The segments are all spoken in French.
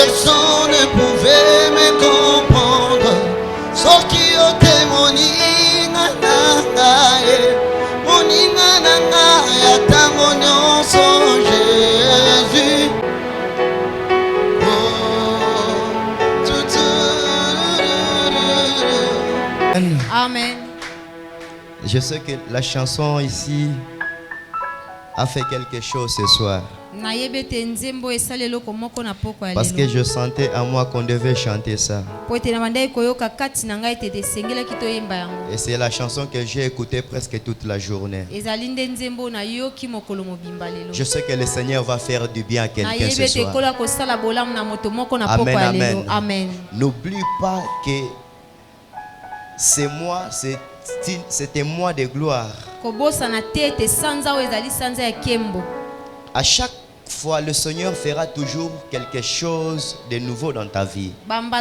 personne ne pouvait me comprendre. Sauf qui a témoigné, moninga nanga ya tango nyonso Jésus. Amen. Je sais que la chanson ici a fait quelque chose ce soir. Parce que je sentais à moi qu'on devait chanter ça. Et c'est la chanson que j'ai écoutée presque toute la journée. Je sais que le Seigneur va faire du bien à quelqu'un ce soir. Amen, amen. Amen. N'oublie pas que c'est moi, c'était moi de gloire. À chaque fois, le Seigneur fera toujours quelque chose de nouveau dans ta vie. Parce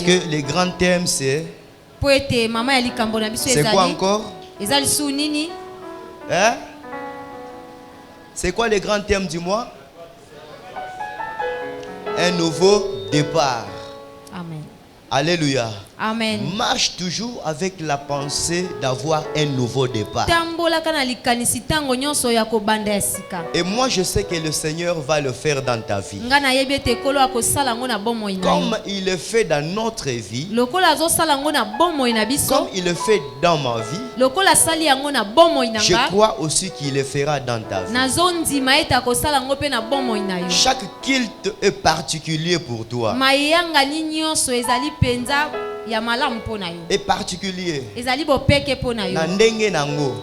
que le grand thème c'est quoi encore? Hein? C'est quoi le grand thème du mois? Un nouveau départ. Amen. Alléluia. Amen. Marche toujours avec la pensée d'avoir un nouveau départ. Et moi je sais que le Seigneur va le faire dans ta vie. Comme il le fait dans notre vie. Comme il le fait dans ma vie. Je crois aussi qu'il le fera dans ta vie. Chaque culte est particulier pour toi. Et particulier.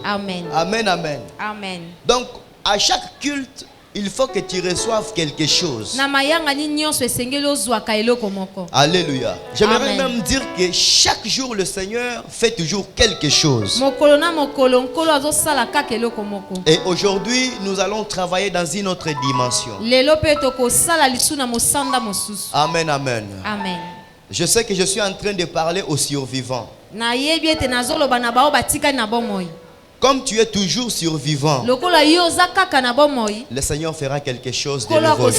Amen. Amen, amen. Amen. Donc, à chaque culte, il faut que tu reçoives quelque chose. Alléluia. J'aimerais même dire que chaque jour, le Seigneur fait toujours quelque chose. Et aujourd'hui, nous allons travailler dans une autre dimension. Amen, amen. Amen. Je sais que je suis en train de parler aux survivants. Comme tu es toujours survivant, le Seigneur fera quelque chose de nouveau.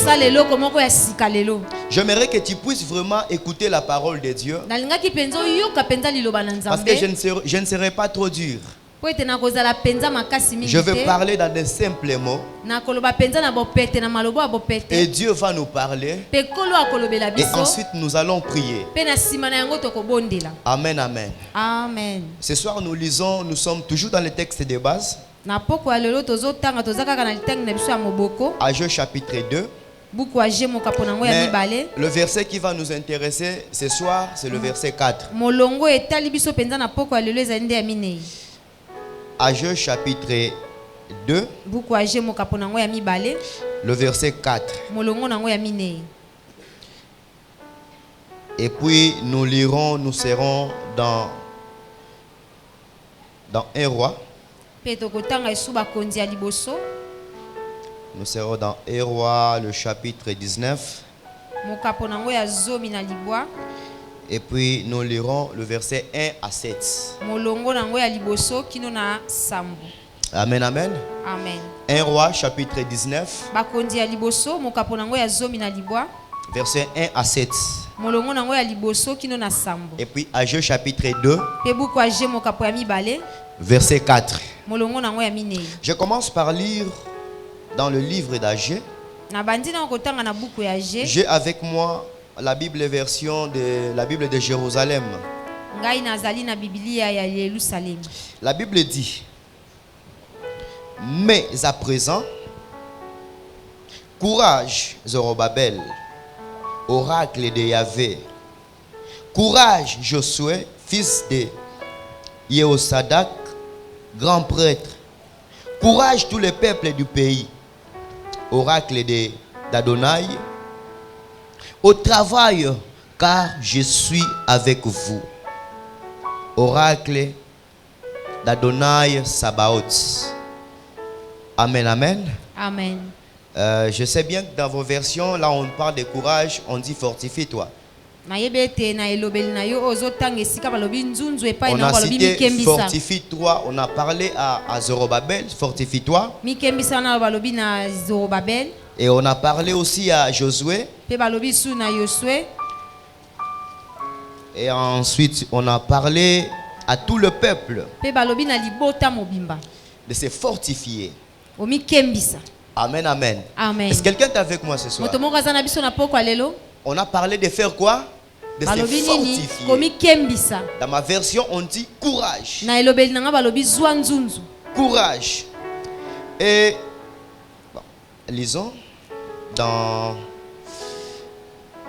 J'aimerais que tu puisses vraiment écouter la parole de Dieu. Parce que je ne serai pas trop dur. Je vais parler dans des simples mots. Et Dieu va nous parler. Et ensuite nous allons prier. Amen, amen. Amen. Ce soir nous sommes toujours dans le texte de base. Ageux chapitre 2. Mais le verset qui va nous intéresser ce soir, c'est le verset 4. Ageux chapitre 2, le verset 4. Et puis nous serons dans 1 roi. Nous serons dans 1 roi, le chapitre 19. Et puis nous lirons le verset 1 à 7. Amen, amen. Amen. 1 roi, chapitre 19. Verset 1 à 7. Et puis Ageux chapitre 2. Verset 4. Je commence par lire dans le livre d'Ageux. J'ai avec moi la Bible version de la Bible de Jérusalem. La Bible dit: mais à présent, courage Zorobabel, oracle de Yahvé. Courage Josué, fils de Yehosadak, grand prêtre. Courage tous les peuples du pays. Oracle d'Adonai. Au travail, car je suis avec vous. Oracle d'Adonai Sabaoth. Amen, amen. Amen. Je sais bien que dans vos versions, là on parle de courage, on dit fortifie-toi. On a cité fortifie-toi, on a parlé à Zorobabel, fortifie-toi. Et on a parlé aussi à Josué. Pe balobi su na Yosue. Et ensuite, on a parlé à tout le peuple Pe balobi na libota mobimba. de se fortifier. Omi kembisa. Amen, amen. Amen. Est-ce que quelqu'un est avec moi ce soir? Moto moko aza na biso na poko alelo. On a parlé de faire quoi? De se Balobi nini fortifier. komi kembisa. Dans ma version, on dit courage. Na elobeli nanga balobi zwa nzunzu. Courage. Et bon, lisons dans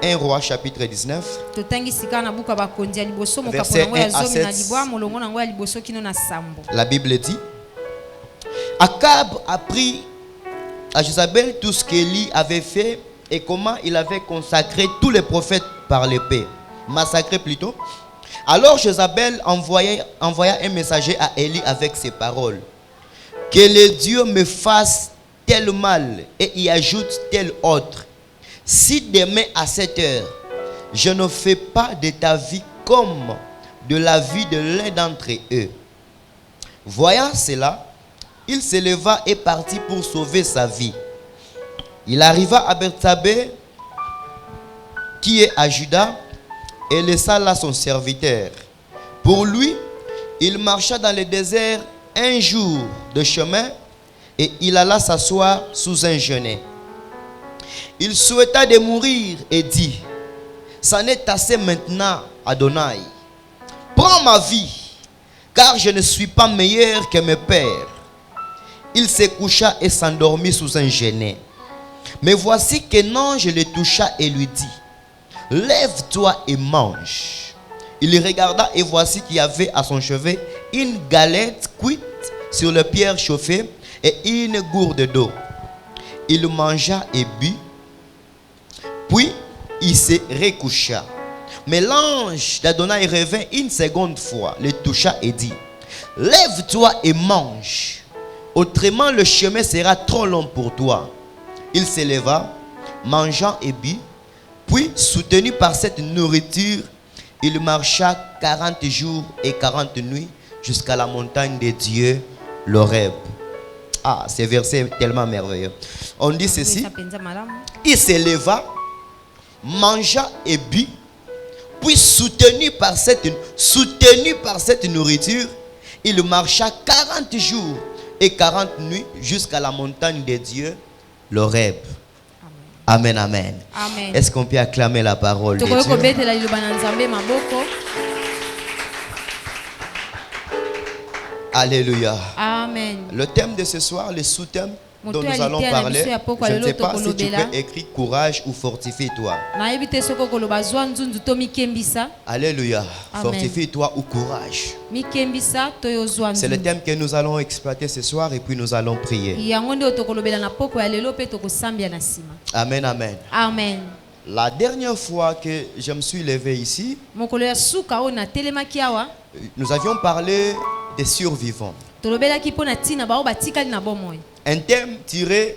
1 Roi chapitre 19. Totangi sika na buka bakonzi ya liboso mokapo Verset nango ya 1 à zomi na 7. libwa molongo nango ya liboso kino na sambo. La Bible dit, Akab a pris à Jézabel tout ce qu'Élie avait fait et comment il avait consacré tous les prophètes par l'épée. Massacré plutôt. Alors Jézabel envoya un messager à Élie avec ces paroles. Que le Dieu me fasse tel mal et y ajoute tel autre. Si demain à 7 heures, je ne fais pas de ta vie comme de la vie de l'un d'entre eux. Voyant cela, il se leva et partit pour sauver sa vie. Il arriva à Bethsabée, qui est à Juda, et laissa là son serviteur. Pour lui, il marcha dans le désert un jour de chemin et il alla s'asseoir sous un genêt. Il souhaita de mourir et dit, c'en est assez maintenant, Adonai. Prends ma vie, car je ne suis pas meilleur que mes pères. Il se coucha et s'endormit sous un genêt. Mais voici qu'un ange le toucha et lui dit, lève-toi et mange. Il regarda et voici qu'il y avait à son chevet une galette cuite sur le pierre chauffée et une gourde d'eau. Il mangea et but, puis il se recoucha. Mais l'ange d'Adonai revint une seconde fois, le toucha et dit, lève-toi et mange. Autrement le chemin sera trop long pour toi. Il se leva, mangeant et but, puis soutenu par cette nourriture, il marcha 40 jours et 40 nuits jusqu'à la montagne de Dieu, l'Horeb. Ah, ce verset est tellement merveilleux. On dit ceci, il se leva, mangea et but, puis soutenu par cette nourriture, il marcha 40 jours et 40 nuits jusqu'à la montagne de Dieu, l'Horeb. Amen, amen. Amen. Est-ce qu'on peut acclamer la parole de Dieu? Alléluia. Amen. Le thème de ce soir, le sous-thème dont Moto nous allonsalité à la parler, mission ya poko je ne alelo sais pas si tu tokolobela. peux écrire courage ou fortifie-toi. Nayebi te soko koloba zwa nzunzu to mikembisa. Alléluia. Amen. Fortifie-toi ou courage. Mikembisa to yo zwa C'est le nzunzu. thème que nous allons exploiter ce soir et puis nous allons prier. Yango nde tokolobela na poko ya lelo pe tokosambia na sima. Amen, amen. Amen. La dernière fois que je me suis levé ici, Mokolo ya suka o na telemaki awa. nous avions parlé des survivants. Tolobelaki po na tina bao batikali na bomoi. Un thème tiré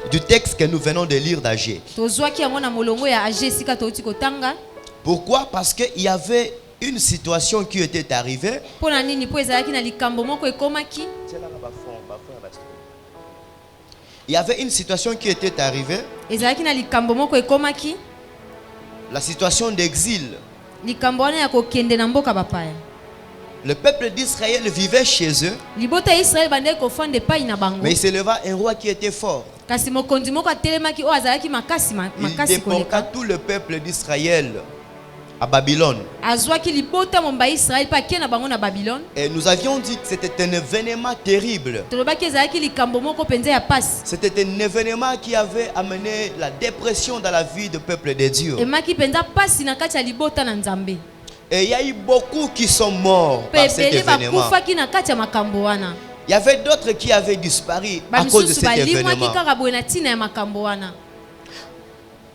du texte que nous venons de lire d'Agé. Tozwaki yango na molongo ya age sika touti kotanga. Pourquoi? Parce qu'il y avait une situation qui était arrivée. Po na nini po ezalaki na likambo moko ekomaki. Il y avait une situation qui était arrivée. Ezalaki na likambo moko ekomaki. La situation d'exil. Likambo wana ya kokende na mboka bapaya. Le peuple d'Israël vivait chez eux. Libota ya Israël bande kofande pai na bango. Mais il se leva un roi qui était fort. Kasi mokonzi moko atelemaki o azalaki makasi Il makasi déporta koleka. tout le peuple d'Israël à Babylone. Azwaki libota momba Israël pa ke na bango na Babylone. Et nous avions dit que c'était un événement terrible. Tolobaki ezalaki likambo moko penza ya pasi. C'était un événement qui avait amené la dépression dans la vie du peuple de Dieu. Emaki penza pasi na kati ya libota na Nzambe. Et il y a eu beaucoup qui sont morts par cet Pepele événement. bakufaki na kati ya makambo wana. Il y avait d'autres qui avaient disparu à cause de Bamisusu cet balimwaki événement. kaka boye na tina ya makambo wana.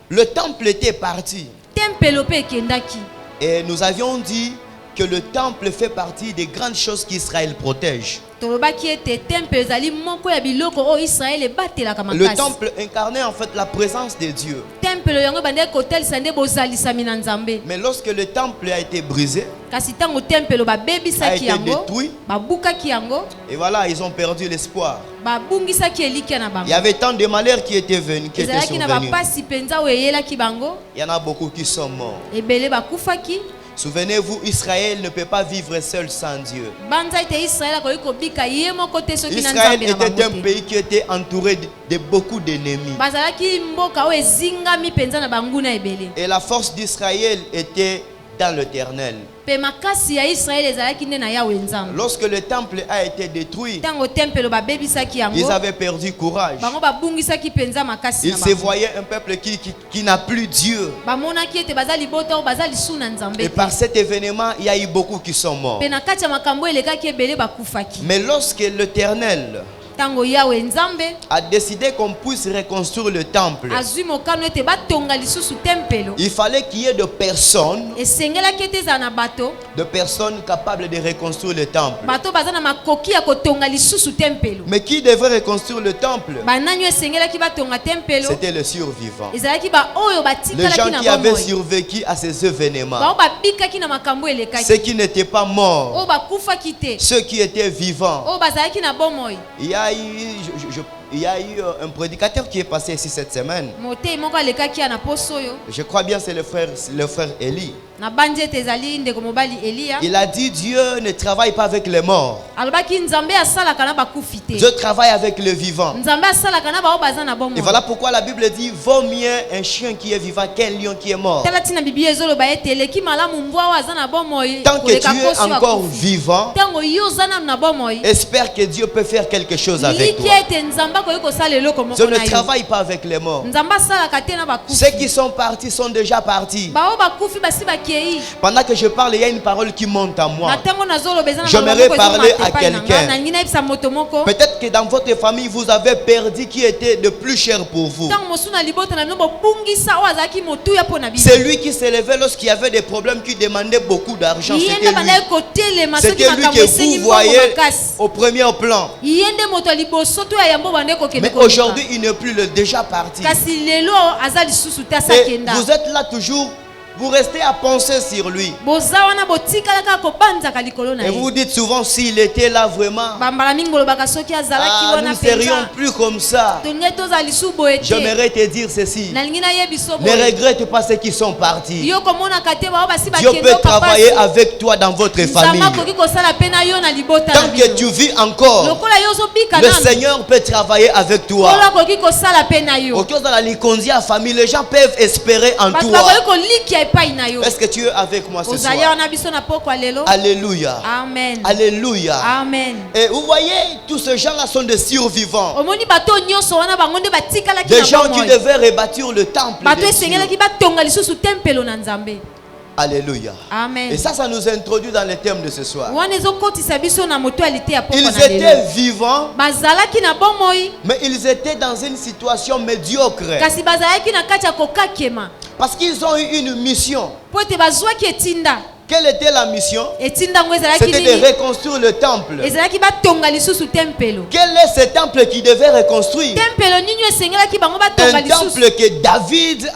Le temple était parti. Tempelo pe ekendaki. Et nous avions dit que le temple fait partie des grandes choses qu'Israël protège. Tolobaki ete tempelo ezali moko ya biloko o Israël ebatelaka Le makasi. temple incarnait en fait la présence de Dieu. Temple tempelo yango bande kotel sande bozali samina nzambe. Mais lorsque le temple a été brisé, Kasi tango tempelo ba bebisa a ki été yango, détruit, ba buka ki yango, et voilà, ils ont perdu l'espoir. ba bungisa ki elikia na Il bango. y avait tant de malheurs qui étaient venus, qui étaient Ezalaki na ba survenus. pasi penza oyela ki bango, Il y en a beaucoup qui sont morts. ebele ba kufaki. Souvenez-vous, Israël ne peut pas vivre seul sans Dieu. Banza ite Israël ko ikobika ye moko te soki na Israël nzambe na était un bango te. pays qui était entouré de beaucoup d'ennemis. Bazalaki mboka o ezingami penza na banguna ebele. Et la force d'Israël était dans l'Éternel. Pe makasi ya Israël ezalaki nde na Yawe nzambe. Lorsque le temple a été détruit, Tango tempelo ba bebisaki yango, ils avaient perdu courage. bango ba bungisaki penza makasi Ils na se bango. voyaient un peuple qui n'a plus Dieu. Bamonaki ete bazali bota o bazali suna nzambe. Et par cet événement, il y a eu beaucoup qui sont morts. Pe na kati ya makambo elekaki ebele bakufaki. Mais lorsque l'Éternel Tango Yawe nzambe a décidé qu'on puisse reconstruire le temple, azwi mokano ete batonga lisusu tempelo, il fallait qu'il y ait de personnes esengelaki ete ezala na bato capables de reconstruire le temple. bato baza na makoki ya kotonga lisusu tempelo. Mais qui devrait reconstruire le temple? Banani esengelaki batonga tempelo, C'était le survivant. ezalaki ba oyo Les batikalaki gens na qui avaient bomoi, survécu à ces événements. bao babikaki na makambo Ceux elekaki, qui n'étaient pas morts. oyo bakufaki te, Ceux qui étaient vivants. oyo bazalaki na bomoi. Il y a eu un prédicateur qui est passé ici cette semaine. Motei moko alekaki ya na poso oyo, Je crois bien c'est le frère Élie. na bandi ete ezali ndeko mobali Eliya. Il a dit Dieu ne travaille pas avec les morts. Alobaki nzambe asalaka na bakufi te, Dieu travaille avec les vivants. nzambe asalaka na bao baza na Et bomoi. voilà pourquoi la Bible dit vaut mieux un chien qui est vivant qu'un lion qui est mort. Tala tina Biblia ezoloba ete eleki malamu mbwa oyo aza na bomoi Tant que tu koleka es kosi oyo encore akufi. vivant, Tango yo oza nanu na bomoi, espère que Dieu peut faire quelque chose avec liki toi. ete nzambe akoki kosala eloko moko Dieu na ne yo. travaille pas avec les morts. Nzambe asalaka te na bakufi. Ceux qui sont partis sont déjà partis. Bao bakufi basi bakei. Pendant que je parle, il y a une parole qui monte à moi. Na tango nazoloba eza na J'aimerais maloba moko parler ezomata à epai na nga. quelqu'un. Nalingi nayebisa moto moko. Peut-être que dans votre famille, vous avez perdu qui était de plus cher pour vous. Tango mosu na libota na bino bobungisa oyo azalaki motuya mpo na bino. C'est lui qui s'élevait lorsqu'il y avait des problèmes qui demandaient beaucoup d'argent. Ye C'était nde bandaki lui. kotelema soki C'était lui makambo que esengi vous mbongo voyez makasi. au premier plan. Ye nde moto ya liboso to ya yambo bandeki kokende Mais koluka. aujourd'hui, il n'est plus déjà parti. Kasi lelo aza lisusu te Et asakenda. vous êtes là toujours, vous restez à penser sur lui. Boza wana botikalaka kobanzaka likolo na Et vous ye. vous dites souvent s'il était là vraiment, Bambala mingi bolobaka soki azalaki nous wana ne serions penza. plus comme ça. Tonge tozala lisusu boye te. J'aimerais te dire ceci. Nalingi nayebiso Ne boye. regrette pas ceux qui sont partis. Yo komonaka te bao basi Dieu bakende peut oka travailler pasi. avec toi dans votre famille. Nzambe akoki kosala pe na yo na libota na Tant que tu bino. vis encore, Lokola yo ozobika le nanu. Seigneur peut travailler avec toi. Kolo akoki kosala pe na yo. Au cause de la likondia famille, les gens peuvent espérer en Bato toi. bakoki kolikia epai na yo. Est-ce que tu es avec moi ce Ozali soir? wana biso na pokwa lelo. Alléluia. Amen. Alléluia. Amen. Et vous voyez, tous ces gens-là sont des survivants. Omoni bato nyonso wana bango nde batikalaki Des na gens qui bomoi. devaient rebâtir le temple. Bato de esengelaki Dieu. batonga lisusu tempelo na Nzambe. Alléluia. Amen. Et ça nous introduit dans le thème de ce soir. Wana ezokotisa biso na mutualité ya pokwa Ils na lelo. étaient vivants, Bazalaki na bomoi mais ils étaient dans une situation médiocre. kasi bazalaki na kati ya kokakema Parce qu'ils ont eu une mission. po ete bazwaki etinda. Quelle était la mission? Etinda ngo ezalaki C'était de nini? reconstruire le temple. Ezalaki batonga lisusu tempelo. Quel est ce temple qui devait reconstruire? Tempelo nini esengelaki bango batonga Un lisusu. temple que David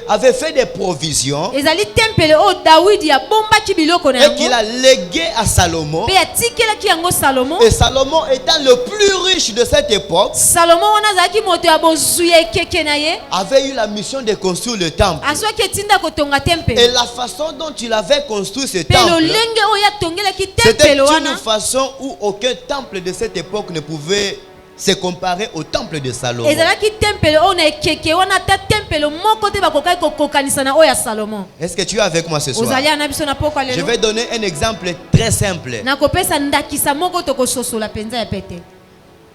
avait fait des provisions Ezali tempelo oyo Dawidi abombaki biloko na et qu'il yango. a légué à Salomon. Pe atikelaki yango Salomo. Et Salomon étant le plus riche de cette époque, Salomo wana azalaki moto ya bozwi ya ekeke na ye. avait eu la mission de construire le temple. Azwaki etinda kotonga Et tempelo. la façon dont il avait construit ce Pe temple, lolenge oyo atongelaki c'était tempelo une wana. façon où aucun temple de cette époque ne pouvait se comparer au temple de Salomon. Ezalaki tempelo oyo na ekeke wana ata tempelo moko te bakokaki kokokanisa na oyo ya Salomo. Est-ce que tu es avec moi ce soir? Ozali ana biso na pokwa Je lelo. vais donner un exemple très simple. Nakopesa ndakisa moko tokososola penza ya pete.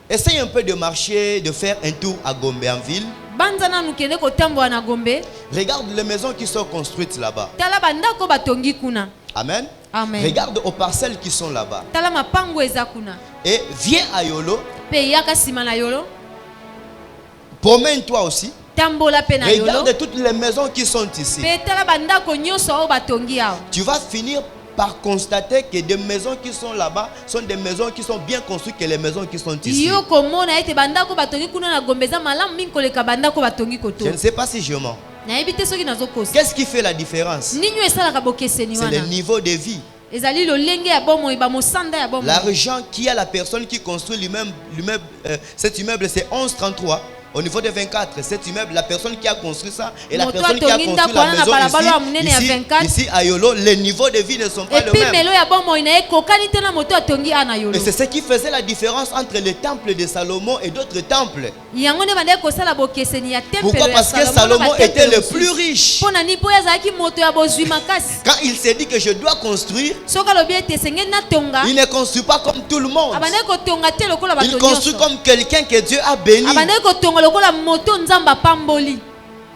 Essaye un peu de marcher, de faire un tour à Gombe en ville. Banza nanu kende kotambola na Gombe. Regarde les maisons qui sont construites là-bas. Tala bandako batongi kuna. Amen. Amen. Regarde aux parcelles qui sont là-bas. Tala mapango eza kuna. Et viens à Yolo. Pe yaka sima na yolo. Promène-toi aussi. Tambola pe na yolo. Regarde toutes les maisons qui sont ici. Pe tala bandako nyonso oyo batongi awa. Tu vas finir par constater que des maisons qui sont là-bas sont des maisons qui sont bien construites que les maisons qui sont ici. Yo komona ete bandako batongi kuna na Gombe za malamu mingi koleka bandako batongi Je koto. ne sais pas si je mens. nayebi te soki nazokosa Qu'est-ce qui fait la différence? nini esalaka bokeseni C'est le wana niveau de vie. ezali lolenge ya bomoi bamosanda ya bomoi. L'argent qui a la personne qui construit cet immeuble, c'est 1133. Au niveau de 24, cet immeuble, la personne qui a construit ça et la personne qui a construit la maison ici à Yolo, les niveaux de vie ne sont pas les mêmes. Et c'est ce qui faisait la différence entre le temple de Salomon et d'autres temples. Pourquoi? Parce que Salomon était le plus riche. Quand il s'est dit que je dois construire, il ne construit pas comme tout le monde. Il construit comme quelqu'un que Dieu a béni.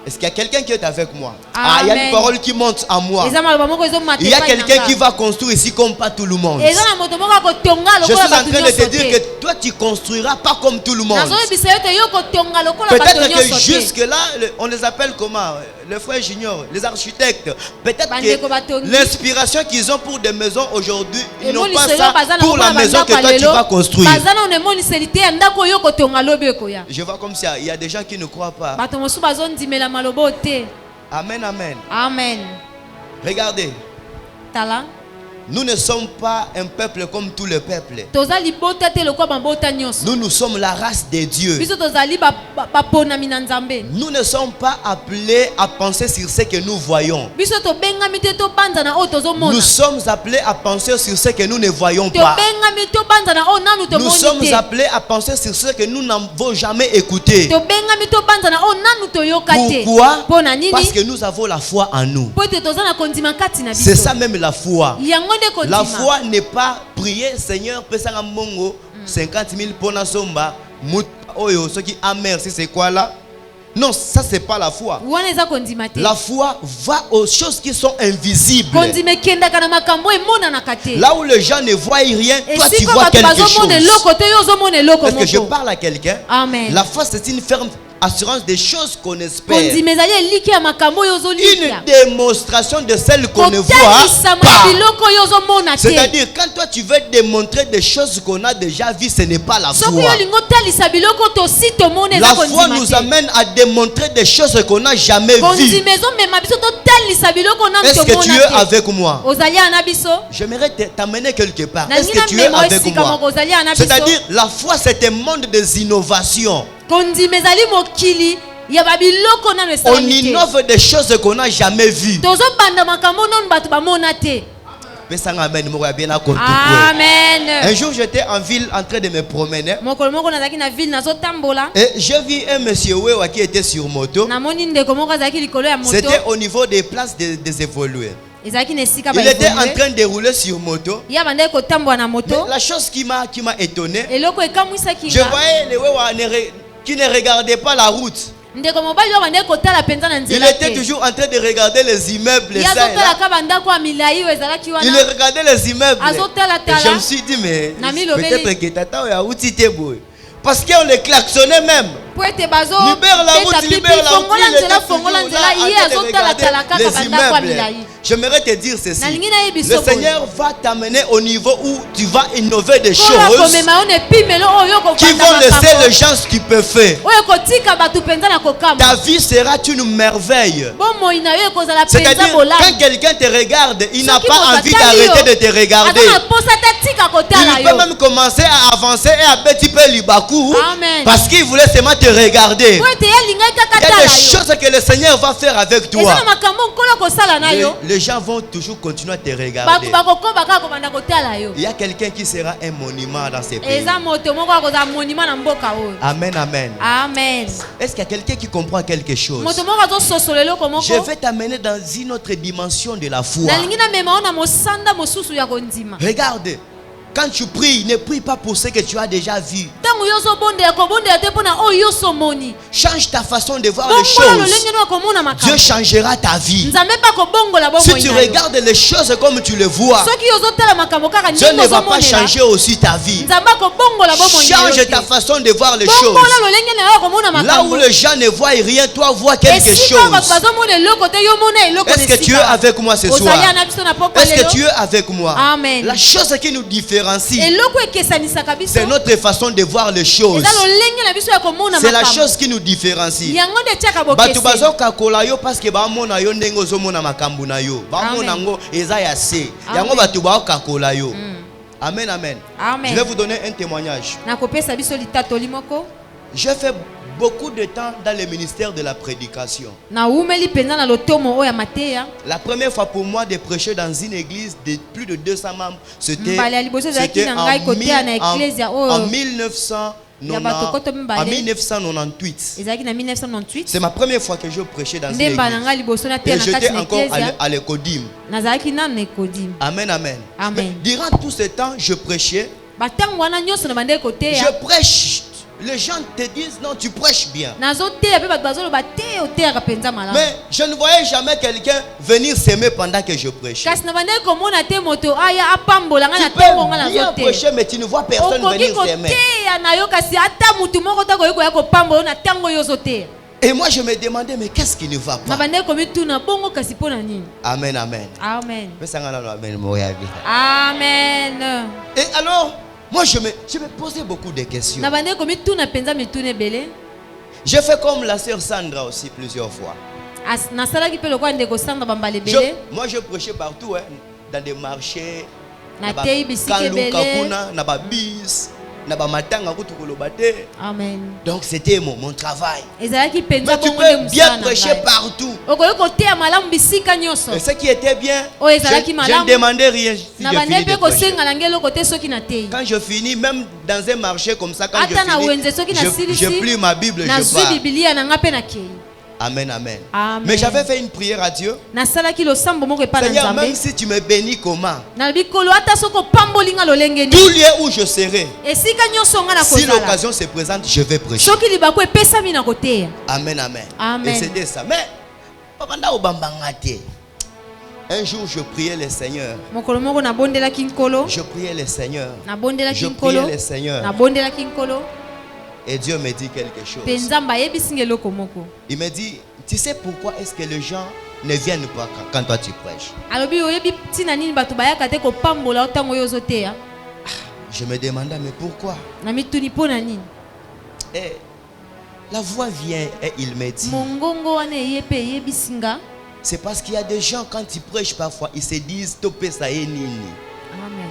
Est-ce qu'il y a quelqu'un qui est avec moi? Ah, il y a une parole qui monte à moi. Il y a quelqu'un qui va construire ici comme pas tout le monde. Je suis en train de te dire que toi tu construiras pas comme tout le monde. Peut-être que jusque là, on les appelle comment? Les frères juniors, les architectes. Peut-être que l'inspiration qu'ils ont pour des maisons aujourd'hui, ils n'ont pas ça pour la maison que toi tu vas construire. Je vois comme ça, il y a des gens qui ne croient pas. Amen, amen. Amen. Regardez. Tala. Nous ne sommes pas un peuple comme tous les peuples. Nous sommes la race de Dieu. Nous ne sommes pas appelés à penser sur ce que nous voyons. Nous sommes appelés à penser sur ce que nous ne voyons pas. Nous sommes appelés à penser sur ce que nous n'avons jamais écouté. Pourquoi? Parce que nous avons la foi en nous. C'est ça même la foi. La foi n'est pas prier Seigneur pesanga mongo 50 000 pona somba oyo ce qui a merci c'est quoi là? Non, ça c'est pas la foi. La foi va aux choses qui sont invisibles. Là où les gens ne voient rien, toi tu vois quelque chose. Est-ce que je parle à quelqu'un? La foi c'est une ferme assurance des choses qu'on espère. Une démonstration de celles qu'on ne voit pas. C'est-à-dire quand toi tu veux démontrer des choses qu'on a déjà vues, ce n'est pas la foi. La foi nous amène à démontrer des choses qu'on n'a jamais vues. Est-ce que tu es avec moi? J'aimerais t'amener quelque part. Est-ce que tu es avec moi? C'est-à-dire la foi c'est un monde des innovations. On innove des choses qu'on n'a jamais vues. Amen. Un jour j'étais en ville en train de me promener. Et j'ai vu un monsieur qui était sur moto. C'était au niveau des places des évolués. Il était en train de rouler sur moto. Mais la chose qui m'a étonné, je voyais les qui ne regardaient pas la route. Il était toujours en train de regarder les immeubles. Il regardait les immeubles. Et je me suis dit, mais peut-être que Tata a outil boy. Parce qu'on les klaxonnait même. Libère la route, libère la route. Les immeubles. J'aimerais te dire ceci. Le Seigneur va t'amener au niveau où tu vas innover des choses qui vont laisser les gens ce qu'ils peuvent faire. Ta vie sera une merveille. C'est-à-dire quand quelqu'un te regarde, il n'a pas envie d'arrêter de te regarder. Il peut même commencer à avancer et à petit peu l'Ibakou parce qu'il voulait seulement te regarder. Il y a des choses que le Seigneur va faire avec toi. Les gens vont toujours continuer à te regarder. Il y a quelqu'un qui sera un monument dans ces pays. Amen, amen. Amen. Est-ce qu'il y a quelqu'un qui comprend quelque chose? Je vais t'amener dans une autre dimension de la foi. Regarde. Quand tu pries, ne prie pas pour ce que tu as déjà vu. Change ta façon de voir les choses. Dieu changera ta vie. Si tu regardes les choses comme tu les vois, Dieu ne va pas changer aussi ta vie. Change ta façon de voir les choses. Là où les gens ne voient rien, toi vois quelque chose. Est-ce que tu es avec moi ce soir? Est-ce que tu es avec moi? Amen. La chose qui nous différencie différencie, eloko ekesanisaka biso c'est notre façon de voir les choses. eza lolenge na biso ya komona C'est la makambo. chose qui nous différencie. yango nde etiaka Bato bokeseni. bazokakola yo parce que bamona yo ndenge ozomona makambo na yo. Bamona Amen. ngo eza ya se. Amen. Yango bato baokakola yo. Amen, amen. Amen. Je vais vous donner un témoignage. nakopesa biso litatoli moko J'ai fait beaucoup de temps dans le ministère de la prédication. naumeli mpenza na lotomo oyo ya mateya. La première fois pour moi de prêcher dans une église de plus de 200 membres, c'était Mbala ya liboso ezalaki na ngai koteya na eklezia en oyo 1998. ezalaki na 1998 C'est ma première fois que je prêchais dans une nde mbala na église. ngai liboso nateya Et na j'étais kati na encore eklezia à l'écodim. nazalaki nanu na ekodim. Amen, amen. Amen. Mais durant tout ce temps, je prêchais. batango wana nyonso na bandeki koteya Je prêche. Les gens te disent non, tu prêches bien. nazoteya mpe bato bazoloba te oteyaka mpenza malamu. Mais je ne voyais jamais quelqu'un venir s'aimer pendant que je prêchais. kasi na bandeki komona te moto aya apambola ngai na Tu ntongo ngai peux bien nazoteya. prêcher, mais tu ne vois personne okoki venir s'aimer. koteya na yo kasi ata mutu moko te koyi koya kopambola na ntango oyo ozoteya. Et moi, je me demandais, mais qu'est-ce qui ne va na pas? bandeki komituna bongo kasi mpo na nini. Amen, amen. amen Amen, Moyabi. amen. Et alors, moi, je me posais beaucoup de questions. na bandeki komituna mpenza mituna ebele. J'ai fait comme la sœur Sandra aussi plusieurs fois. nasalaki mpe lokola ndeko sandra bambala ebele. Moi, je prêchais partout, hein, dans des marchés. nateyi bisika ebele. Kakuna, na ba bis, na ba matanga kutukoloba te. amen. Donc c'était mon travail. ezalaki mpenza Mais tu bongo nde peux bien mosala na prêcher ngai. partout. okoki koteya malamu bisika nyonso. Et ce qui était bien, Oh, ezalaki je malamu. ne demandais rien. Si na je bandeki finis de mpe prêcher. kosengana ngai eloko te soki nateyi. Quand je finis, même dans un marché comme ça, quand ata na wenze soki je nasilisi plie ma Bible, je nazwi pars. bibilia na ngai mpe nakei. Amen, amen. Amen. Mais j'avais fait une prière à Dieu. nasalaki losambo moko epai na Seigneur, même nzambe. si tu me bénis comment, nalobi kolo ata soki opamboli ngai lolenge tout nini lieu où je serai, esika nyonso ngai si nakozala l'occasion se présente, je vais prêcher. soki libako epesami na koteya. Amen, amen. Amen. Et c'était ça. Mais, Papa Obambangate. Un jour, je priais le Seigneur. mokolo moko nabondelaki nkolo. Je priais le Seigneur. nabondelaki Je nkolo. priais le Seigneur. nabondelaki nkolo. Et Dieu me dit quelque chose. mpe nzambe ayebisi ngai eloko moko. Il me dit, tu sais pourquoi est-ce que les gens ne viennent pas quand toi tu prêches? alobi oyebi ntina nini bato bayaka te kopambola ntango oyo ozoteya. Je me demandais, mais pourquoi? na mituni mpo na nini. Et la voix vient et il me dit, mongongo wana eye mpe eyebisi nga. c'est parce qu'il y a des gens, quand ils prêchent parfois, ils se disent, topé ça est nini. amen.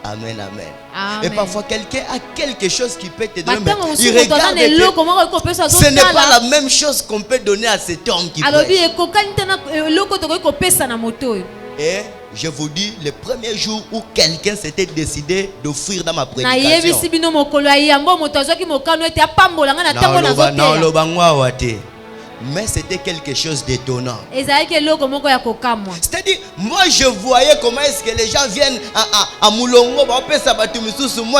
Amen, amen. Amen. Et parfois, quelqu'un a quelque chose qui peut te donner, mais batango il mosusu moto aza regarde na eloko que moko ekopesa ce n'est pas la azotala. même chose qu'on peut donner à cet homme qui alobi prêche. ekokani te na eloko tokoki kopesa na moto oyo. Et je vous dis, le premier jour où quelqu'un s'était décidé d'offrir dans ma nayebisi prédication, bino mokolo ya yambo moto azwaki mokano ete apambola ngai na ntango nazoteya. mais c'était quelque chose d'étonnant. ezalaki eloko moko ya kokamwa. C'est-à-dire, moi je voyais comment est-ce que les gens viennent à Moulongo, moi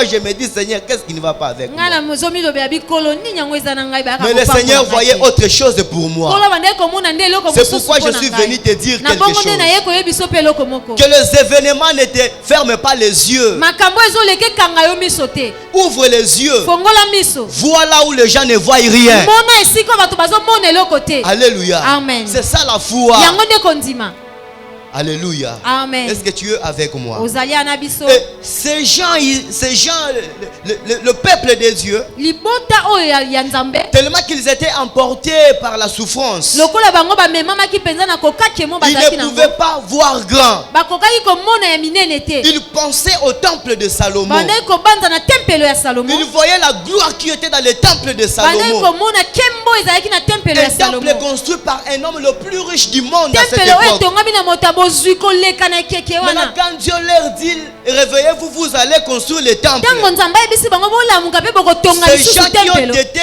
je me dis, Seigneur, qu'est-ce qui ne va pas avec moi? ngai nazomilobela bikolo nini yango eza na ngai bayaka Mais le kopambola Seigneur ngai voyait te. autre chose pour moi. kolo bandeki komona nde eloko C'est mosusu pourquoi mpo je na suis ngai. venu te dire na quelque bongo nde chose. naye koyebiso mpe eloko moko. Que les événements ne te ferment pas les yeux. makambo ezoleka ekanga yo miso te. Ouvre les yeux. fongola miso. Vois là où les gens ne voient rien. mona esika bato bazomona eloko te. Alléluia. Amen. C'est ça la foi. yango nde kondima. Alléluia. Amen. Est-ce que tu es avec moi? ozali ana biso. Et ces gens, le peuple des dieux, libota oyo ya nzambe. tellement qu'ils étaient emportés par la souffrance, lokola bango bamemamaki mpenza na kokakemo ils bazalaki ne nango. pouvaient pas voir grand. bakokaki komona ya minene te. Ils pensaient au temple de Salomon. bandaki kobanza na tempelo ya salomo. Ils voyaient la gloire qui était dans le temple de bandaki Salomon. komona kembo ezalaki na tempelo ya Un temple salomo. construit par un homme le plus riche du monde à cette tempelo oyo époque. etongami na moto abozwi koleka na ekeke Maintenant, wana. quand Dieu leur dit, réveillez-vous, vous allez construire le temple. ntango nzambe ayebisi bango bolamuka mpe bokotonga Ces lisusu gens qui ont tempelo. été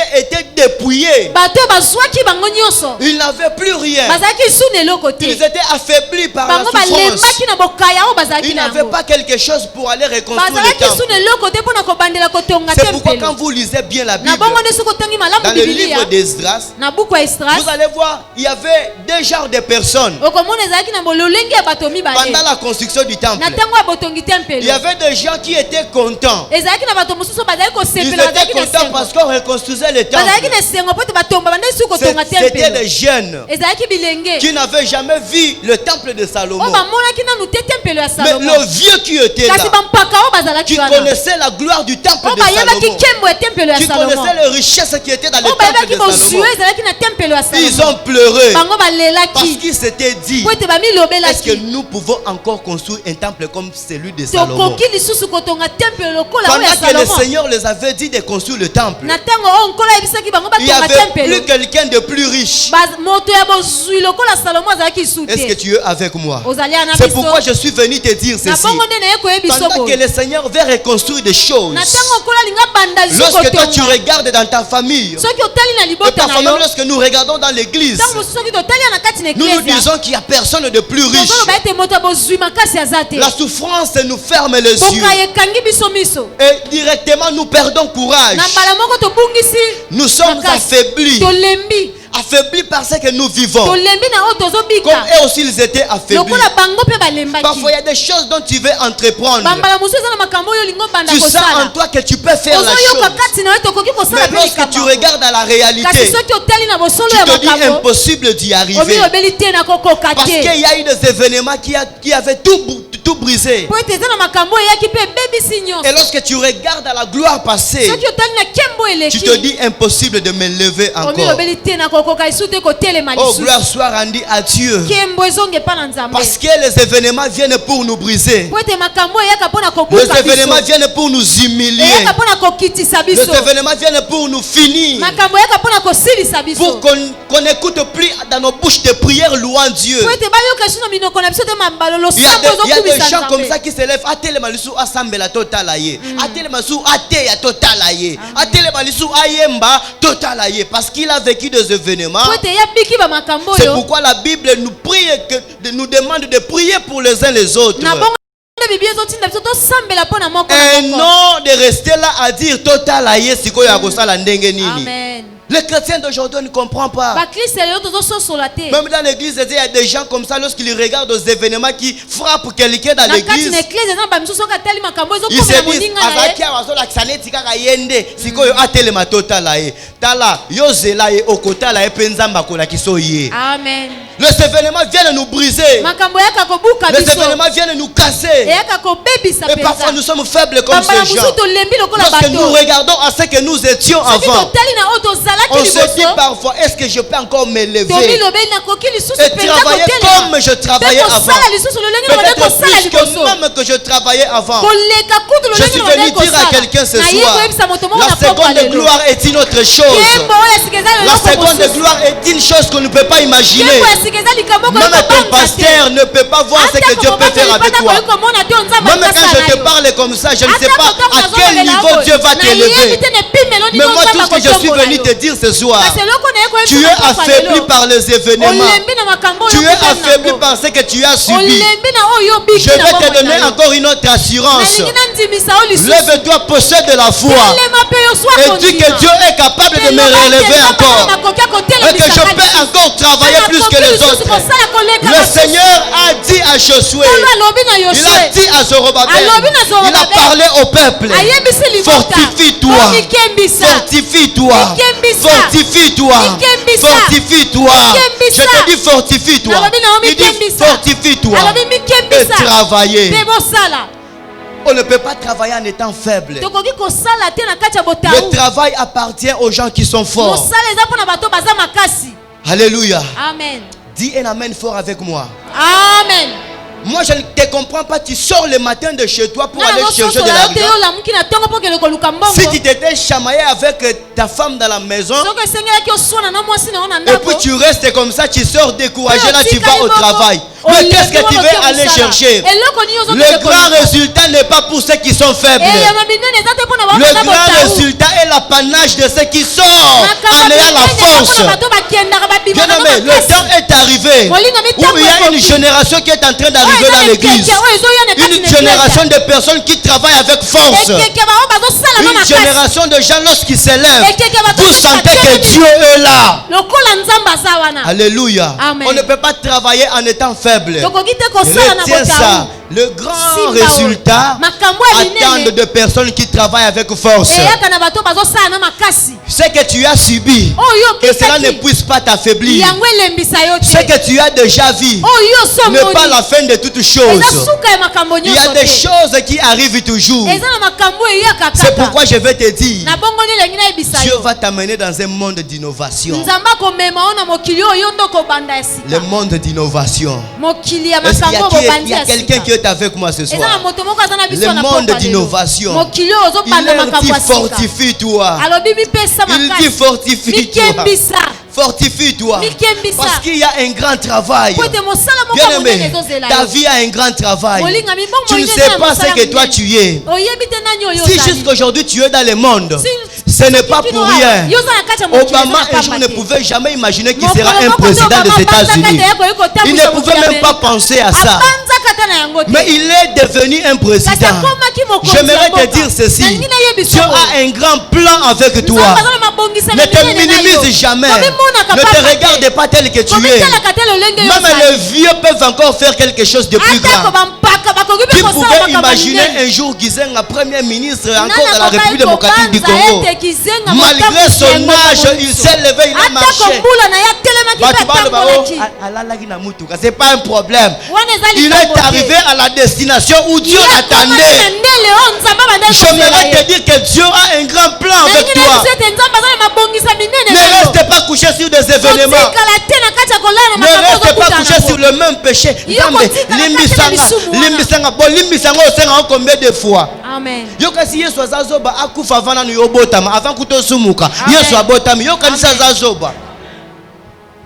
dépouillés, bato oyo bazwaki bango nyonso. ils n'avaient plus rien. bazalaki su na eloko te. Ils étaient affaiblis par la bango souffrance. balembaki na bokaya oyo bazalaki Ils na n'avaient yango. pas quelque chose pour aller reconstruire le bazalaki su temple. na eloko te mpo na kobandela kotonga C'est pourquoi quand tempelo. vous lisez bien la na Bible, bongo nde soki otangi dans malamu le livre bibilia d'Esdras, na buku ya vous Esdras allez voir, il y avait deux genres de personnes. okomona ezalaki na bololenge lolenge ya bato mibale Pendant la construction du temple, na ntango ya botongi il y tempelo avait des gens qui étaient contents. ezalaki na bato mosusu bazalaki Ils kosepela étaient bazalaki na contents esengo parce qu'on reconstruisait le bazalaki temple. na esengo mpo te batomba bandai su kotonga C'était tempelo des jeunes ezalaki bilenge qui n'avaient jamais vu le temple de Salomon. oyo bamonaki nanu te tempelo ya Mais salomo le vieux qui était kasi là, bampaka oyo bazalaki qui wana connaissait la gloire du temple oyo de bayebaki Salomon, nkembo ya tempelo ya qui salomo connaissait les richesses qui étaient dans le oyo temple bayebaki de Salomon, bosio ezalaki na tempelo ya ils salomo ont pleuré bango parce balelaki qu'ils s'étaient dit, po ete est-ce que bamilobelaki nous pouvons encore construire un temple comme celui de Salomon? tokoki lisusu kotonga tempelo lokola oyo ya Pendant que le salomo Seigneur les avait dit de construire le temple, na ntango oyo nkolo ayebisaki bango il n'y batonga avait tempelo plus quelqu'un de plus riche. moto ya bozwi lokola salomo azalaki su Est-ce que te tu es avec moi? ozali ana C'est biso pourquoi je suis venu te dire na ceci. bongo nde naye koyebiso Pendant que boye le Seigneur veut reconstruire des choses, na ntango nkolo alinga banda lisu lorsque toi tu kotonga regardes dans ta famille, soki otali na et libota parfois na même yo lorsque nous regardons dans l'église, ntango mosusu soki totali ya na kati na nous nous eklesia disons qu'il n'y a personne de plus riche. tozoloba ete moto ya bozwi makasi aza te La souffrance nous ferme les yeux bokai ekangi biso miso et directement nous perdons courage. na mbala moko tobungisi Nous sommes makasi. affaiblis. tolembi Affaiblis parce que nous vivons. tolembi na oyo Comme tozobika eux aussi ils étaient affaiblis. lokola bango mpe balembaki Parfois il y a des choses dont tu veux entreprendre. bambala mosusu eza na makambo oyo olingo banda Tu sens en kosala toi que tu peux faire la ozoyoka chose. kati na yo tokoki kosala Mais mpe lorsque tu likambo regardes à la kasi réalité, soki otali na bosolo tu ya te dis makambo impossible d'y arriver. omilobeli te na kokoka Parce te qu'il y a eu des événements qui avaient tout brisé. po ete eza na makambo eyaki mpe ebebisi nyonso Et lorsque tu regardes à la gloire passée, soki otali na nkembo tu te eleki dis impossible de me lever encore. omilobeli te na kokoka lisu te kotelema Oh, lisusu gloire soit rendue à Dieu. nkembo ezonge epa na nzambe Parce que les événements viennent pour nous briser. po ete makambo eyaka mpo na Les kobuka événements biso viennent pour nous humilier. eyaka mpo na kokitisa Les biso événements viennent pour nous finir. makambo eyaka mpo na kosilisa Pour biso qu'on n'écoute plus dans nos bouches de prière louant Dieu. po ete bayoka esu na minoko na biso te mambalo Il y a losambo des ezokumisa gens comme ça nzambe qui se lèvent. Atelema lisu asambela totala ye. Atelema lisu ateya totala ye. Atelema lisu ayemba totala ye. Parce qu'il a vécu des événements. po ete eyabiki bamakambo C'est oyo pourquoi la Bible nous prie, nous demande de prier pour les uns les autres. na bongo nde bibi ezotinda biso tosambela mpo na moko Et na moko non de rester là à dire totala ye sikoyo ya kosala ndenge nini. amen Les chrétiens d'aujourd'hui ne comprennent pas. bakristo lelo tozososola te Même dans l'église, il y a des gens comme ça, lorsqu'ils regardent aux événements qui frappent quelqu'un dans na kati l'église, na eklise eza na bamisusu soki atali makambo ils ezokomela se disent, moninga na ye azaki awa azolakisa neti kaka ye nde sikoyo atelema totala ye tala yo zela ye okotala ye mpe nzambe akolakisa oyo ye. amen Les événements viennent nous briser. makambo eyaka kobuka Les biso événements viennent nous casser. eyaka kobebisa Et parfois nous mpenza sommes faibles comme bambala ces mosusu gens. tolembi lokola Lorsque nous bato regardons à ce que nous étions soki avant, totali na oyo tozalaki on se dit liboso parfois, est-ce que je peux encore me lever tomilobeli nakoki lisusu et mpenza travailler kotelema comme je travaillais mpe avant? kosala lisusu lolenge na bande Peut-être kosala plus que liboso même que je travaillais avant. koleka kutu Je lolenge suis na bande venu dire à kosala quelqu'un ce naye soir, koyebisa moto moko la na pokwa seconde lelo gloire est une autre chose. nkembo oyo esika eza La leloko seconde mosusu gloire est une chose qu'on ne peut pas imaginer. nkembo esika eza likambo Même ton koyebisa pasteur ne peut pas voir ce que Dieu peut faire avec toi. komona te nzambe Même quand je te parle comme ça, je ne sais pas à quel niveau Dieu va t'élever. Mais moi, tout ce que je suis venu te dire ce soir, tu es affaibli par les événements. Tu es affaibli par ce que tu as subi. Je vais te donner encore une autre assurance. Lève-toi, possède de la foi. Et dis que Dieu est capable de me relever encore. Et que je peux encore travailler plus que les autres. Le Seigneur a dit à Josué, il a dit à Zorobabel, il a parlé au peuple, fortifie-toi, fortifie-toi, fortifie-toi, fortifie-toi. Je te dis fortifie-toi. Il dit fortifie-toi et travailler. On ne peut pas travailler en étant faible. Le travail appartient aux gens qui sont forts. Alléluia. Amen. Dis un amen fort avec moi. Amen. Moi je ne te comprends pas. Tu sors le matin de chez toi pour aller chercher de l'argent. Si tu t'étais chamaillé avec ta femme dans la maison et puis tu restes comme ça, tu sors découragé, là tu vas au travail. Mais qu'est-ce que tu veux aller chercher? Le grand résultat n'est pas pour ceux qui sont faibles. Le grand résultat est l'apanage de ceux qui sortent en ayant la force. Bien-aimé, le temps est arrivé où il y a une génération qui est en train d'arriver dans l'église. Une génération de personnes qui travaillent avec force. Une génération de gens lorsqu'ils s'élèvent, vous sentez que Dieu est là. Alléluia. Amen. On ne peut pas travailler en étant faible. Retiens ça. Le grand résultat attend de personnes qui travaillent avec force. Ce que tu as subi, que cela ne puisse pas t'affaiblir. Ce que tu as déjà vu n'est pas la fin de toutes choses. Il y a des choses qui arrivent toujours. C'est pourquoi je vais te dire, Dieu va t'amener dans un monde d'innovation. Le monde d'innovation. Est-ce qu'il y a quelqu'un qui est avec moi ce soir? Le monde d'innovation. Il dit fortifie-toi. Il dit fortifie-toi. Fortifie-toi. Parce qu'il y a un grand travail. Bien-aimé, ta vie a un grand travail. Tu ne sais pas ce que toi tu es. Si jusqu'aujourd'hui tu es dans le monde, ce n'est pas pour rien. Obama un jour ne pouvait jamais imaginer qu'il sera un président des États-Unis. Il ne pouvait même pas penser à ça. Mais il est devenu un président. J'aimerais te dire ceci. Dieu a un grand plan avec toi. Ne te minimise jamais. Ne te regarde pas tel que tu es. Même les vieux peuvent encore faire quelque chose de plus grand. Qui pouvait imaginer un jour Gizenga, premier ministre encore de la République démocratique du Congo. Malgré son âge, il s'est levé, il a marché. C'est pas un problème. Il est arrivé à la destination où Dieu l'attendait. J'aimerais te dire que Dieu a un grand plan avec toi. Ne reste pas couché sur des événements. Ne reste pas couché sur le même péché. Combien de fois? Amen. Yokasi Yesu azazoba akufa vana nu yobotama avant kutosumuka. Yesu abotama yokanisa azazoba.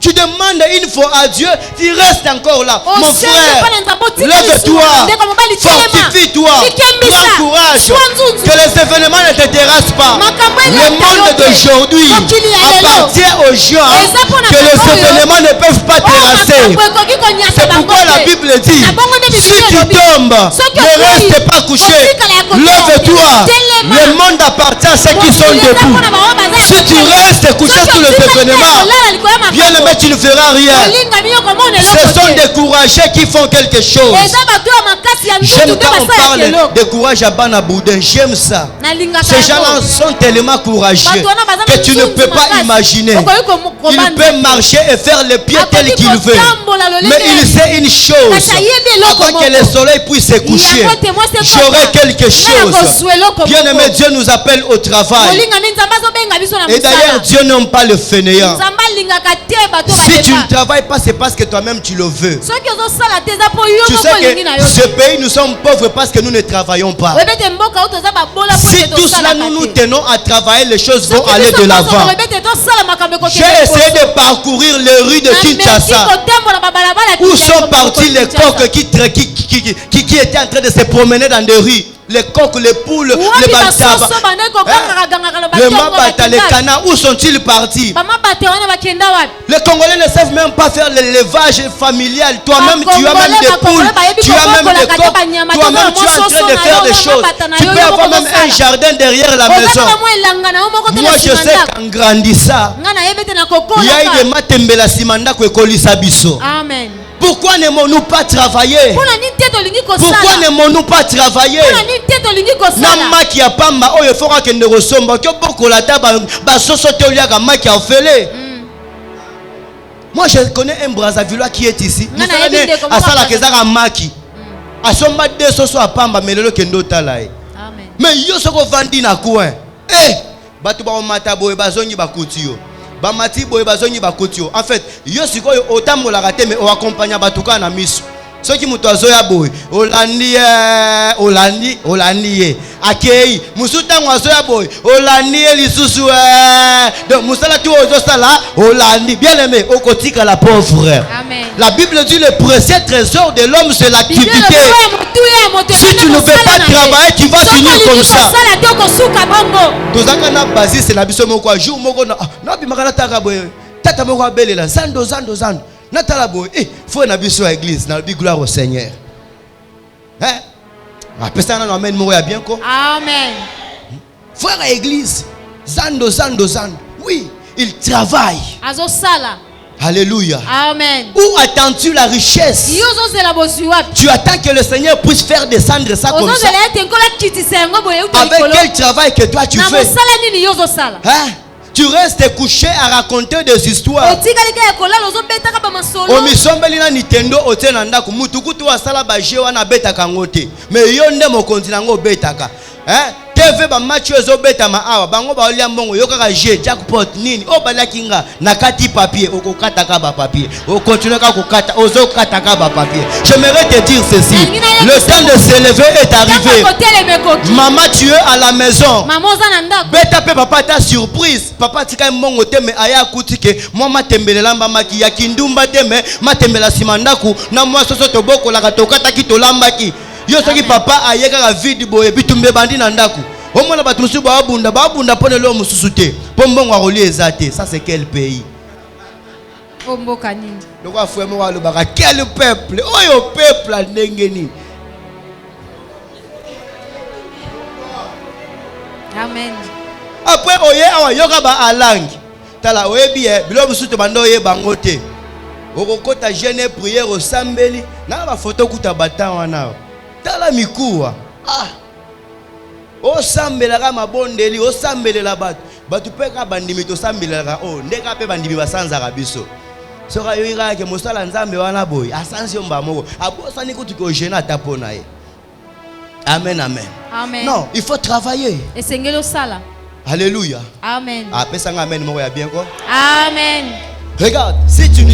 Tu demandes une fois à Dieu, tu restes encore là. Mon frère, lève-toi, fortifie-toi, prends courage, que les événements ne te terrassent pas. Le monde d'aujourd'hui appartient aux gens que les événements ne peuvent pas terrasser. C'est pourquoi la Bible dit, si tu tombes, ne reste pas couché, lève-toi. Le monde appartient à ceux qui sont debout. Si tu restes couché sur les événements, bien le tu ne feras rien. Ce sont des courageux qui font quelque chose. J'aime quand on parle de courage à Banaboudin. J'aime ça. Ces gens-là sont tellement courageux que tu ne peux pas imaginer. Il peut marcher et faire les pieds tel qu'il veut. Mais il sait une chose. Avant que le soleil puisse se coucher, j'aurai quelque chose. Bien aimé, Dieu nous appelle au travail. Et d'ailleurs, Dieu n'aime pas le fainéant. Si tu ne travailles pas, c'est parce que toi-même tu le veux. Tu sais que ce pays, nous sommes pauvres parce que nous ne travaillons pas. Si tout cela nous tenons à travailler, les choses vont aller de l'avant. J'ai essayé de parcourir les rues de Kinshasa. Où sont partis les coqs qui étaient en train de se promener dans des rues? Les coqs, les poules, les batabas, les mabata, les canards, où sont-ils partis? Les Congolais ne savent même pas faire l'élevage familial. Toi-même, tu as même des poules, tu as même des coqs, toi-même, tu es en train de faire des choses. Tu peux avoir même un jardin derrière la maison. Moi, je sais qu'en grandissant, il y a eu des matembela simanda kwekolisa biso. Amen. Pourquoi n'aimons-nous pas travailler? Pourquoi n'aimons-nous pas travailler? Namaki ya pamba oyo fora kende rosomba ko bokola ta ba soso te oliaka maki ya ofele. Moi je connais un Brazzavillois qui est ici. À sala kezaka maki. Asomba de soso a pamba melelo kendo talae. Amen. Mais yo soko vandi na coin. Eh, batu ba mata boye bazongi bakutio. Bamati boye bazongi bakutio. En fait, yo sikoyo otambola kate mais o accompagner batuka na miso. Ce qui mutozoya boy Olandi akei musuta ngwazoya boy Olandi lisusu donc musala tu ozosala Olandi bien aimé okotika la pauvre. Amen. La Bible dit le précieux trésor de l'homme c'est l'activité. Si tu ne veux pas travailler tu vas finir comme ça. Tozaka na basis na biso moko jour moko na bimakana taka boy tata moko abelela zando natala boy faut na biso à église na bi gloire au Seigneur. Hein? Personne n'a amène moko ya bien ko. Amen. Frère à église zando. Oui, il travaille. Azo sala. Alléluia. Amen. Où attends-tu la richesse? Tu attends que le Seigneur puisse faire descendre ça comme ça. Avec quel travail que toi tu fais? Hein? Tu restes couché à raconter des histoires. Omisombelina Nintendo otenanda ku mutukutu wasala baje wana betaka ngote. Mais yonde mokonzi nango betaka. Hein? TV ba match ezo beta ma awa bango ba olia mbongo yokaka je jackpot nini o balaki nga nakati papier okokataka ba papier o continuer ka kokata ozo kataka ba papier. J'aimerais te dire ceci, le temps de s'élever est arrivé. Maman, tu es à la maison, beta pe papa ta surprise papa tika mbongo te me aya kutike moi matembelela mbamaki ya kindumba te me matembela simandaku na moi soso toboko la katokata ki tolambaki. Yo soki papa ayeka ka vide boye bitumbe bandi na ndaku. Omona batu musu babunda pone lo mususu te. Pombongo akoli ezate. Ça c'est quel pays? Omboka nini? Donc afwemo walo baka quel peuple? Oyo peuple ndenge ni. Amen. Après oye awa yoka ba alangi. Tala oyebi bilo mususu to bando ye bango te. Okokota jeune prière au sambeli na ba photo kuta bata wana. Tala mikuwa o sambelaka mabondeli o sambelela batu peka bandimi to sambelaka ndeka pe bandimi basanzaka biso soka yoyika ke mosala nzambe wana boy asansi mba moko abosani kutu ko jena tapona ye. Amen. Non, il faut travailler. Esengelo sala. Alléluia. Amen. Pesanga amen moko ya bien quoi. Amen. Regarde, si tu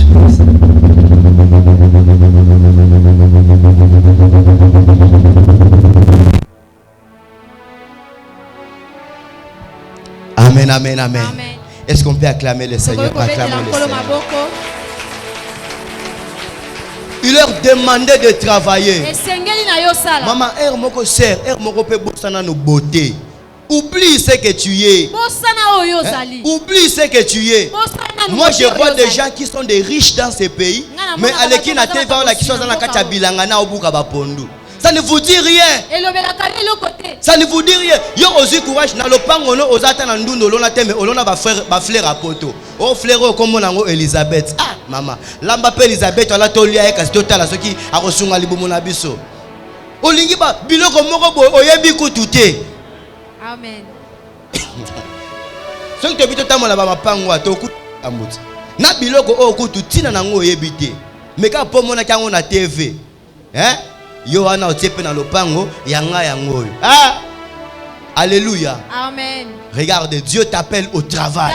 Amen. Est-ce qu'on peut acclamer le Seigneur? Acclamer le Seigneur. Il leur demandait de travailler. Maman, moko sert, moko pe bosana no beauté. Oublie ce que tu es. Oublie ce que tu es. Moi je vois des gens qui sont des riches dans ces pays, mais aleki na te va la qui sont dans la kacha bilanga na obuka ba pondu. Ça ne vous dit rien. Ça ne vous dit rien. Yo ozi courage na lopango no ozata na ndundo lona teme olona ba frère à poto. O frère comme monango Elisabeth. Ah maman, lamba pe Elisabeth ala tolia e kasi totala soki akosunga libumu na biso. Olingi ba biloko moko boy oyebi kutute. Amen. Soki to bito tamola ba mapango atoku amuti. Na biloko o kututina nango oyebi te. Meka po mona kango na TV. Hein? Yohana otepe na lopango yanga yango. Ah! Alléluia. Amen. Regarde, Dieu t'appelle au travail.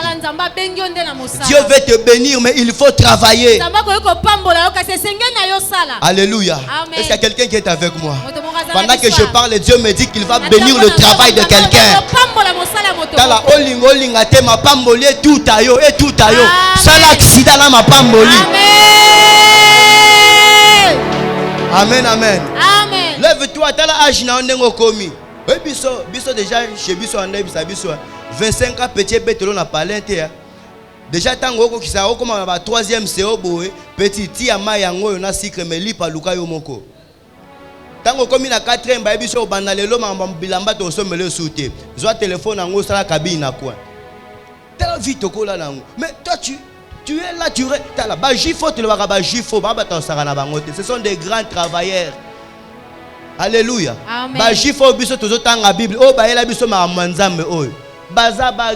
Dieu veut te bénir, mais il faut travailler. Alléluia. Est-ce qu'il y a quelqu'un qui est avec moi? Pendant que je parle, Dieu me dit qu'il va bénir le travail de quelqu'un. Tala olinga te ma pamboli et tout ayo et tout ayo. Ça l'accident là ma pamboli. Amen. Lève-toi, t'as la âge na ondengo komi. Oui, biso déjà chez biso ande biso 25 ans petit bételo na palente. Déjà tango ko kisa ko comme ba 3e CO boy petit ti ama yango na sikre meli pa luka yo moko. Tango komi na 4e ba biso banda lelo mamba bilamba to so mele souté. Zo téléphone yango sala cabine na quoi. Tellement vite ko la nango. Mais toi tu es là, tu es là. Ce sont des grands travailleurs. Alléluia. Amen. Bajifo biso tozotanga Bible. Oh ba ela biso ma manzambe oyo. Baza ba